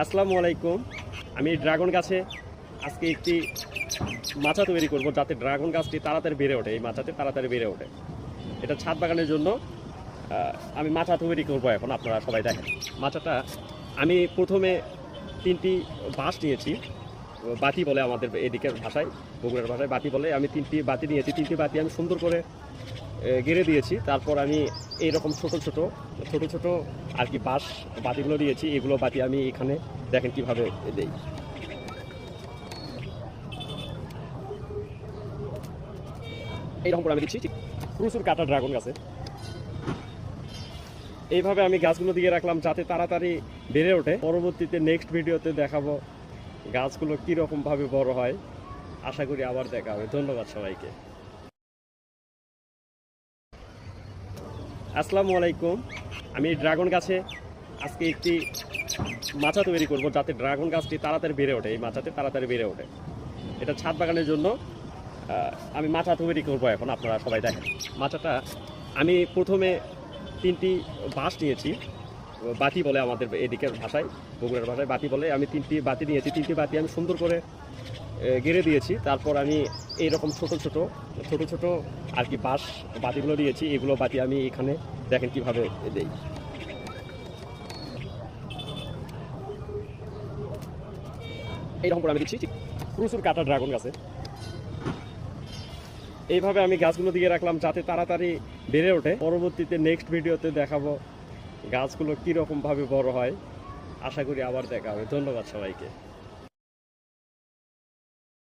আসসালামু আলাইকুম। আমি ড্রাগন গাছে আজকে একটি মাচা তৈরি করব যাতে ড্রাগন গাছটি তাড়াতাড়ি বেড়ে ওঠে। এই মাচাতে তাড়াতাড়ি বেড়ে ওঠে। এটা ছাদ বাগানের জন্য আমি মাচা তৈরি করব। এখন আপনারা সবাই দেখেন মাচাটা। আমি প্রথমে 3টি বাঁশ নিয়েছি, বাতি বলে আমাদের এদিকের ভাষায়, বগুড়ার ভাষায় বাতি বলে। আমি 3টি বাতি নিয়েছি। 3টি বাতি আমি সুন্দর করে গেড়ে দিয়েছি। তারপর আমি এইরকম ছোট ছোট আর কি বাঁশ বাতিগুলো দিয়েছি। এগুলো বাতি আমি এখানে দেখেন কিভাবে দেই। এইরকম করে আমি দিচ্ছি প্রচুর কাটা ড্রাগন গাছে। এইভাবে আমি গাছগুলো দিয়ে রাখলাম যাতে তাড়াতাড়ি বেড়ে ওঠে। পরবর্তীতে নেক্সট ভিডিওতে দেখাবো গাছগুলো কীরকমভাবে বড় হয়। আশা করি আবার দেখা হবে। ধন্যবাদ সবাইকে। আসসালামু আলাইকুম। আমি ড্রাগন গাছে আজকে একটি মাচা তৈরি করব যাতে ড্রাগন গাছটি তাড়াতাড়ি বেড়ে ওঠে। এই মাচাতে তাড়াতাড়ি বেড়ে ওঠে। এটা ছাদ বাগানের জন্য আমি মাচা তৈরি করব। এখন আপনারা সবাই দেখেন মাচাটা। আমি প্রথমে 3টি বাঁশ নিয়েছি, বাতি বলে আমাদের এদিকের ভাষায়, বগুড়ার ভাষায় বাতি বলে। আমি 3টি বাতি নিয়েছি। 3টি বাতি আমি সুন্দর করে গেড়ে দিয়েছি। তারপর আমি এইরকম ছোট ছোট আর কি বাঁশ বাতিগুলো দিয়েছি। এগুলো বাতি আমি এখানে দেখেন কিভাবে দেই। এইরকম করে আমি দিচ্ছি প্রচুর কাটা ড্রাগন গাছে। এইভাবে আমি গাছগুলো দিয়ে রাখলাম যাতে তাড়াতাড়ি বেড়ে ওঠে। পরবর্তীতে নেক্সট ভিডিওতে দেখাবো গাছগুলো কীরকমভাবে বড় হয়। আশা করি আবার দেখা হবে। ধন্যবাদ সবাইকে।